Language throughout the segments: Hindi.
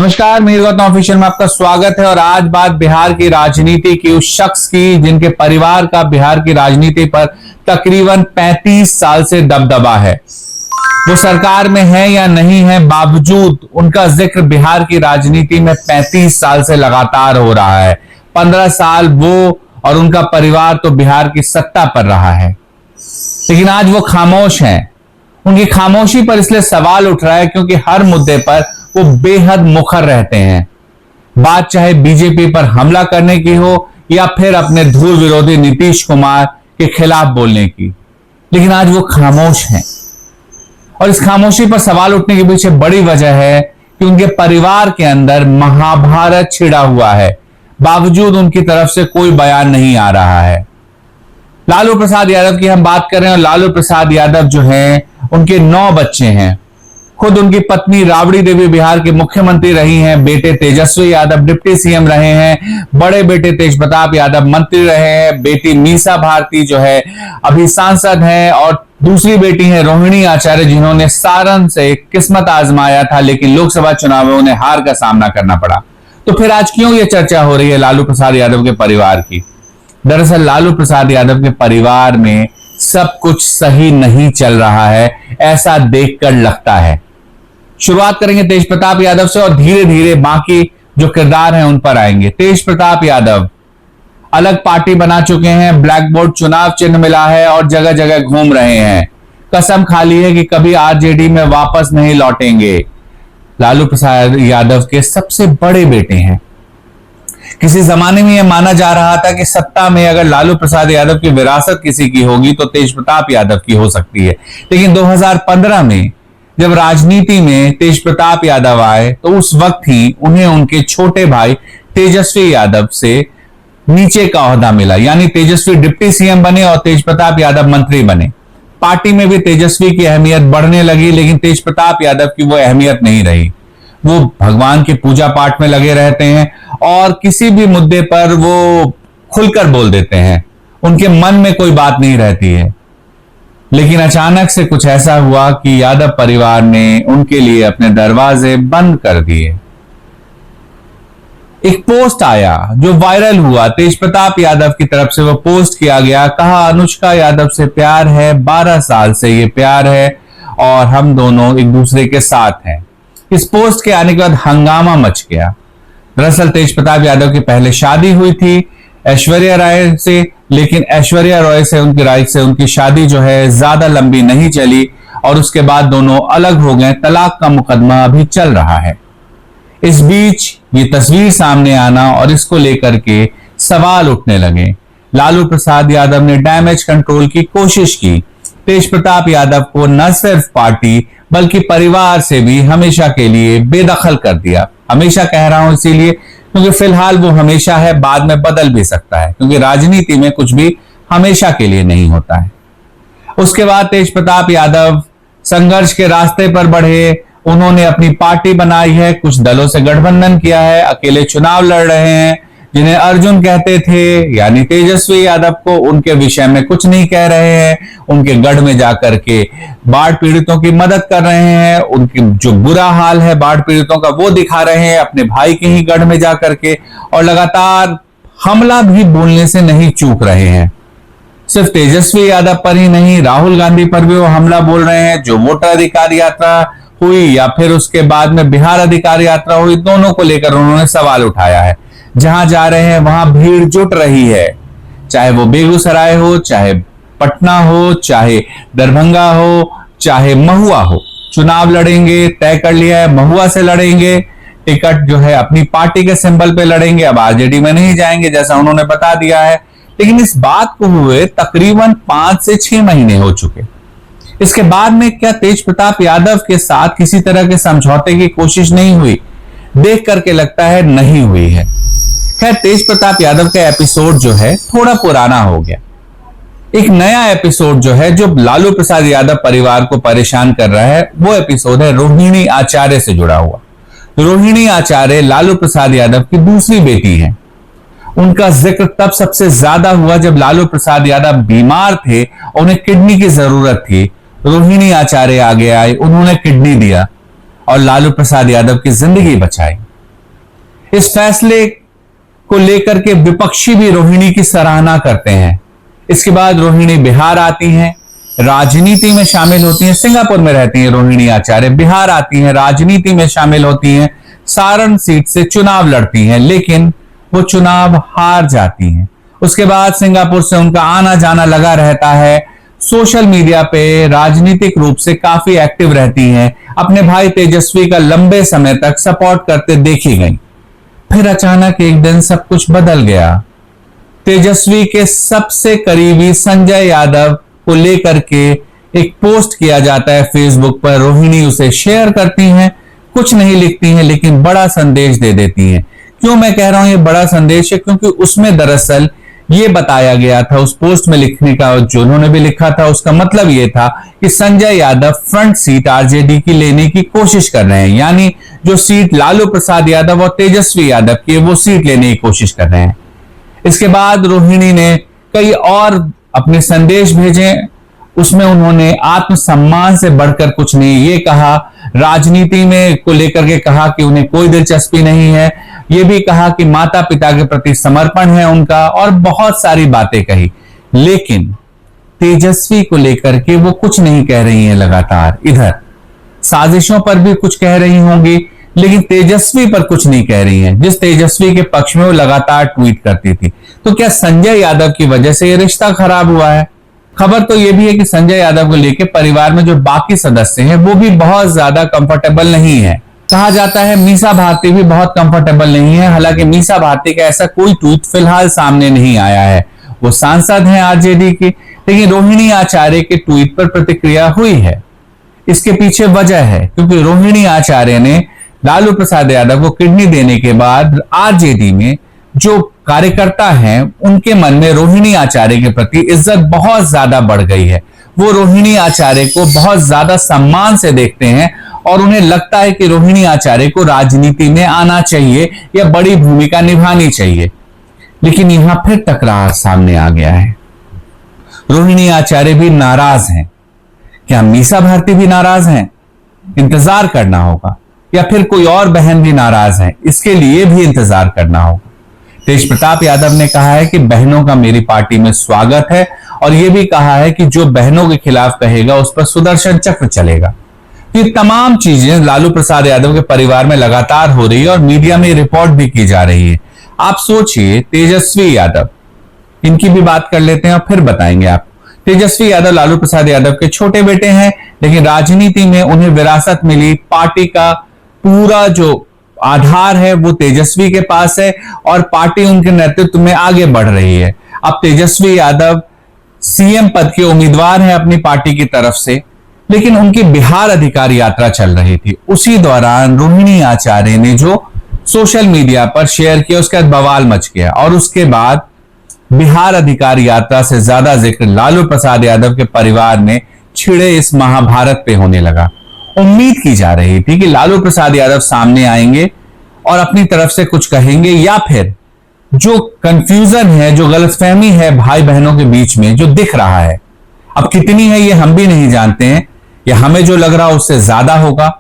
नमस्कार, मेरी गौतम ऑफिशियल में आपका स्वागत है। और आज बात बिहार की राजनीति की, उस शख्स की जिनके परिवार का बिहार की राजनीति पर तकरीबन 35 साल से दबदबा है। वो सरकार में है या नहीं है, बावजूद उनका जिक्र बिहार की राजनीति में 35 साल से लगातार हो रहा है। 15 साल वो और उनका परिवार तो बिहार की सत्ता पर रहा है, लेकिन आज वो खामोश हैं। उनकी खामोशी पर इसलिए सवाल उठ रहा है क्योंकि हर मुद्दे पर वो बेहद मुखर रहते हैं। बात चाहे बीजेपी पर हमला करने की हो या फिर अपने धूल विरोधी नीतीश कुमार के खिलाफ बोलने की, लेकिन आज वो खामोश हैं। और इस खामोशी पर सवाल उठने के पीछे बड़ी वजह है कि उनके परिवार के अंदर महाभारत छिड़ा हुआ है, बावजूद उनकी तरफ से कोई बयान नहीं आ रहा है। लालू प्रसाद यादव की हम बात कर रहे हैं। लालू प्रसाद यादव जो हैं, उनके 9 बच्चे हैं। खुद उनकी पत्नी राबड़ी देवी बिहार के मुख्यमंत्री रही हैं। बेटे तेजस्वी यादव डिप्टी सीएम रहे हैं। बड़े बेटे तेज प्रताप यादव मंत्री रहे हैं। बेटी मीसा भारती जो है अभी सांसद हैं, और दूसरी बेटी है रोहिणी आचार्य, जिन्होंने सारण से किस्मत आजमाया था, लेकिन लोकसभा चुनाव में उन्हें हार का सामना करना पड़ा। तो फिर आज क्यों यह चर्चा हो रही है लालू प्रसाद यादव के परिवार की? दरअसल लालू प्रसाद यादव के परिवार में सब कुछ सही नहीं चल रहा है, ऐसा देखकर लगता है। शुरुआत करेंगे तेज प्रताप यादव से और धीरे धीरे बाकी जो किरदार हैं उन पर आएंगे। तेज प्रताप यादव अलग पार्टी बना चुके हैं, ब्लैक बोर्ड चुनाव चिन्ह मिला है और जगह जगह घूम रहे हैं। कसम खा ली है कि कभी आरजेडी में वापस नहीं लौटेंगे। लालू प्रसाद यादव के सबसे बड़े बेटे हैं। किसी जमाने में यह माना जा रहा था कि सत्ता में अगर लालू प्रसाद यादव की विरासत किसी की होगी तो तेज प्रताप यादव की हो सकती है, लेकिन 2015 में जब राजनीति में तेज प्रताप यादव आए तो उस वक्त ही उन्हें उनके छोटे भाई तेजस्वी यादव से नीचे का ओहदा मिला, यानी तेजस्वी डिप्टी सीएम बने और तेज प्रताप यादव मंत्री बने। पार्टी में भी तेजस्वी की अहमियत बढ़ने लगी, लेकिन तेज प्रताप यादव की वो अहमियत नहीं रही। वो भगवान के पूजा पाठ में लगे रहते हैं और किसी भी मुद्दे पर वो खुलकर बोल देते हैं, उनके मन में कोई बात नहीं रहती है। लेकिन अचानक से कुछ ऐसा हुआ कि यादव परिवार ने उनके लिए अपने दरवाजे बंद कर दिए। एक पोस्ट आया जो वायरल हुआ, तेज प्रताप यादव की तरफ से वो पोस्ट किया गया। कहा, अनुष्का यादव से प्यार है, 12 साल से ये प्यार है और हम दोनों एक दूसरे के साथ हैं। इस पोस्ट के आने के बाद हंगामा मच गया। दरअसल तेज प्रताप यादव की पहले शादी हुई थी ऐश्वर्या राय से, लेकिन ऐश्वर्या रॉय से उनकी शादी जो है ज्यादा लंबी नहीं चली और उसके बाद दोनों अलग हो गए। तलाक का मुकदमा अभी चल रहा है। इस बीच ये तस्वीर सामने आना और इसको लेकर के सवाल उठने लगे। लालू प्रसाद यादव ने डैमेज कंट्रोल की कोशिश की। तेज प्रताप यादव को न सिर्फ पार्टी बल्कि परिवार से भी हमेशा के लिए बेदखल कर दिया। हमेशा कह रहा हूं इसीलिए क्योंकि फिलहाल वो हमेशा है, बाद में बदल भी सकता है, क्योंकि राजनीति में कुछ भी हमेशा के लिए नहीं होता है। उसके बाद तेज प्रताप यादव संघर्ष के रास्ते पर बढ़े। उन्होंने अपनी पार्टी बनाई है, कुछ दलों से गठबंधन किया है, अकेले चुनाव लड़ रहे हैं। जिन्हें अर्जुन कहते थे यानी तेजस्वी यादव को, उनके विषय में कुछ नहीं कह रहे हैं। उनके गढ़ में जाकर के बाढ़ पीड़ितों की मदद कर रहे हैं। उनकी जो बुरा हाल है बाढ़ पीड़ितों का वो दिखा रहे हैं अपने भाई के ही गढ़ में जाकर के, और लगातार हमला भी बोलने से नहीं चूक रहे हैं। सिर्फ तेजस्वी यादव पर ही नहीं, राहुल गांधी पर भी वो हमला बोल रहे हैं। जो वोटर अधिकार यात्रा हुई या फिर उसके बाद में बिहार अधिकार यात्रा हुई, दोनों को लेकर उन्होंने सवाल उठाया है। जहां जा रहे हैं वहां भीड़ जुट रही है, चाहे वो बेगूसराय हो, चाहे पटना हो, चाहे दरभंगा हो, चाहे महुआ हो। चुनाव लड़ेंगे, तय कर लिया है, महुआ से लड़ेंगे। टिकट जो है अपनी पार्टी के सिंबल पे लड़ेंगे। अब आरजेडी में नहीं जाएंगे जैसा उन्होंने बता दिया है। लेकिन इस बात को हुए तकरीबन 5 से 6 महीने हो चुके। इसके बाद में क्या तेज प्रताप यादव के साथ किसी तरह के समझौते की कोशिश नहीं हुई? देख करके लगता है नहीं हुई है। खैर, तेज प्रताप यादव का एपिसोड जो है थोड़ा पुराना हो गया। एक नया एपिसोड जो है, जो लालू प्रसाद यादव परिवार को परेशान कर रहा है, वो एपिसोड है रोहिणी आचार्य से जुड़ा हुआ। रोहिणी आचार्य लालू प्रसाद यादव की दूसरी बेटी है। उनका जिक्र तब सबसे ज्यादा हुआ जब लालू प्रसाद यादव बीमार थे, उन्हें किडनी की जरूरत थी। रोहिणी आचार्य आगे आए, उन्होंने किडनी दिया और लालू प्रसाद यादव की जिंदगी बचाई। इस फैसले को लेकर के विपक्षी भी रोहिणी की सराहना करते हैं। इसके बाद रोहिणी बिहार आती हैं, राजनीति में शामिल होती हैं। सिंगापुर में रहती हैं रोहिणी आचार्य, बिहार आती हैं, राजनीति में शामिल होती हैं, सारण सीट से चुनाव लड़ती हैं, लेकिन वो चुनाव हार जाती हैं। उसके बाद सिंगापुर से उनका आना जाना लगा रहता है। सोशल मीडिया पे राजनीतिक रूप से काफी एक्टिव रहती हैं। अपने भाई तेजस्वी का लंबे समय तक सपोर्ट करते देखी गई। फिर अचानक एक दिन सब कुछ बदल गया। तेजस्वी के सबसे करीबी संजय यादव को लेकर के एक पोस्ट किया जाता है फेसबुक पर। रोहिणी उसे शेयर करती हैं, कुछ नहीं लिखती हैं, लेकिन बड़ा संदेश दे देती हैं। क्यों मैं कह रहा हूं ये बड़ा संदेश है? क्योंकि उसमें दरअसल ये बताया गया था, उस पोस्ट में लिखने का जो उन्होंने भी लिखा था उसका मतलब ये था कि Sanjay Yadav front seat RJD की लेने की कोशिश कर रहे हैं, यानी जो सीट लालू प्रसाद यादव और तेजस्वी यादव की वो सीट लेने की कोशिश कर रहे हैं। इसके बाद रोहिणी ने कई और अपने संदेश भेजे। उसमें उन्होंने आत्मसम्मान से बढ़कर कुछ नहीं ये कहा, राजनीति में को लेकर के कहा कि उन्हें कोई दिलचस्पी नहीं है, ये भी कहा कि माता पिता के प्रति समर्पण है उनका, और बहुत सारी बातें कही। लेकिन तेजस्वी को लेकर के वो कुछ नहीं कह रही हैं। लगातार इधर साजिशों पर भी कुछ कह रही होंगी, लेकिन तेजस्वी पर कुछ नहीं कह रही हैं, जिस तेजस्वी के पक्ष में वो लगातार ट्वीट करती थी। तो क्या संजय यादव की वजह से ये रिश्ता खराब हुआ है? खबर तो यह भी है कि संजय यादव को लेकर परिवार में जो बाकी सदस्य हैं वो भी बहुत ज्यादा कंफर्टेबल नहीं है। कहा जाता है मीसा भारती भी बहुत कंफर्टेबल नहीं है। हालांकि मीसा भारती का ऐसा कोई ट्वीट फिलहाल सामने नहीं आया है, वो सांसद हैं आरजेडी की, लेकिन रोहिणी आचार्य के ट्वीट पर प्रतिक्रिया हुई है। इसके पीछे वजह है क्योंकि रोहिणी आचार्य ने लालू प्रसाद यादव को किडनी देने के बाद आरजेडी में जो कार्यकर्ता हैं उनके मन में रोहिणी आचार्य के प्रति इज्जत बहुत ज्यादा बढ़ गई है। वो रोहिणी आचार्य को बहुत ज्यादा सम्मान से देखते हैं और उन्हें लगता है कि रोहिणी आचार्य को राजनीति में आना चाहिए या बड़ी भूमिका निभानी चाहिए। लेकिन यहां फिर टकराव सामने आ गया है। रोहिणी आचार्य भी नाराज हैं। क्या मीसा भारती भी नाराज हैं? इंतजार करना होगा, या फिर कोई और बहन भी नाराज है, इसके लिए भी इंतजार करना होगा। तेज प्रताप यादव ने कहा है कि बहनों का मेरी पार्टी में स्वागत है, और यह भी कहा है कि जो बहनों के खिलाफ कहेगा उस पर सुदर्शन चक्र चलेगा। ये तमाम चीजें लालू प्रसाद यादव के परिवार में लगातार हो रही है और मीडिया में रिपोर्ट भी की जा रही है। आप सोचिए, तेजस्वी यादव, इनकी भी बात कर लेते हैं और फिर बताएंगे आपको। तेजस्वी यादव लालू प्रसाद यादव के छोटे बेटे हैं, लेकिन राजनीति में उन्हें विरासत मिली। पार्टी का पूरा जो आधार है वो तेजस्वी के पास है और पार्टी उनके नेतृत्व में आगे बढ़ रही है। अब तेजस्वी यादव सीएम पद के उम्मीदवार हैं अपनी पार्टी की तरफ से, लेकिन उनकी बिहार अधिकार यात्रा चल रही थी। उसी दौरान रोहिणी आचार्य ने जो सोशल मीडिया पर शेयर किया उसके बाद बवाल मच गया, और उसके बाद बिहार अधिकार यात्रा से ज्यादा जिक्र लालू प्रसाद यादव के परिवार में छिड़े इस महाभारत पे होने लगा। उम्मीद की जा रही थी कि लालू प्रसाद यादव सामने आएंगे और अपनी तरफ से कुछ कहेंगे, या फिर जो कंफ्यूजन है, जो गलतफहमी है भाई बहनों के बीच में जो दिख रहा है, अब कितनी है ये हम भी नहीं जानते हैं, या हमें जो लग रहा है उससे ज्यादा होगा,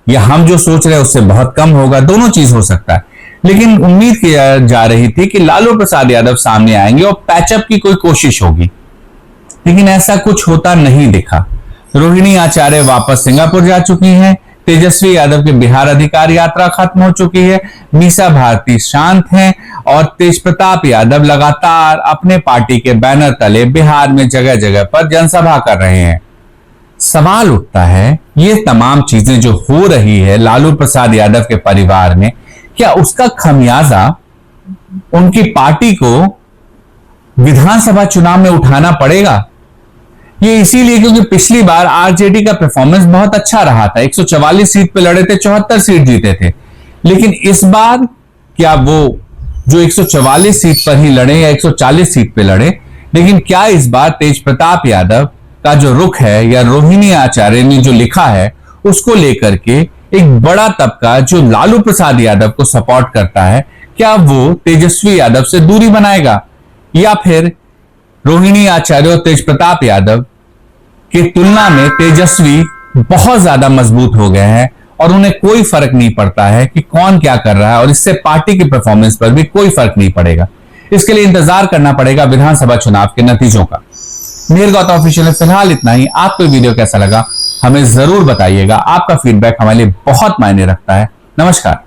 या हम जो सोच रहे हैं उससे बहुत कम होगा, दोनों चीज हो सकता है। लेकिन उम्मीद की जा रही थी कि लालू प्रसाद यादव सामने आएंगे और पैचअप की कोई कोशिश होगी, लेकिन ऐसा कुछ होता नहीं दिखा। रोहिणी आचार्य वापस सिंगापुर जा चुकी हैं, तेजस्वी यादव की बिहार अधिकार यात्रा खत्म हो चुकी है, मीसा भारती शांत हैं, और तेज प्रताप यादव लगातार अपने पार्टी के बैनर तले बिहार में जगह जगह पर जनसभा कर रहे हैं। सवाल उठता है, ये तमाम चीजें जो हो रही है लालू प्रसाद यादव के परिवार में, क्या उसका खमियाजा उनकी पार्टी को विधानसभा चुनाव में उठाना पड़ेगा? ये इसीलिए क्योंकि पिछली बार आरजेडी का परफॉर्मेंस बहुत अच्छा रहा था, 144 सीट पे लड़े थे, 74 सीट जीते थे। लेकिन इस बार क्या वो जो 144 सीट पर ही लड़े या 140 सीट पे लड़े, लेकिन क्या इस बार तेज प्रताप यादव का जो रुख है या रोहिणी आचार्य ने जो लिखा है उसको लेकर के एक बड़ा तबका जो लालू प्रसाद यादव को सपोर्ट करता है, क्या वो तेजस्वी यादव से दूरी बनाएगा, या फिर रोहिणी आचार्य और तेज प्रताप यादव की तुलना में तेजस्वी बहुत ज्यादा मजबूत हो गए हैं और उन्हें कोई फर्क नहीं पड़ता है कि कौन क्या कर रहा है, और इससे पार्टी की परफॉर्मेंस पर भी कोई फर्क नहीं पड़ेगा। इसके लिए इंतजार करना पड़ेगा विधानसभा चुनाव के नतीजों का। मीर गौतम ऑफिशियल में फिलहाल इतना ही। आपको वीडियो कैसा लगा हमें जरूर बताइएगा। आपका फीडबैक हमारे लिए बहुत मायने रखता है। नमस्कार।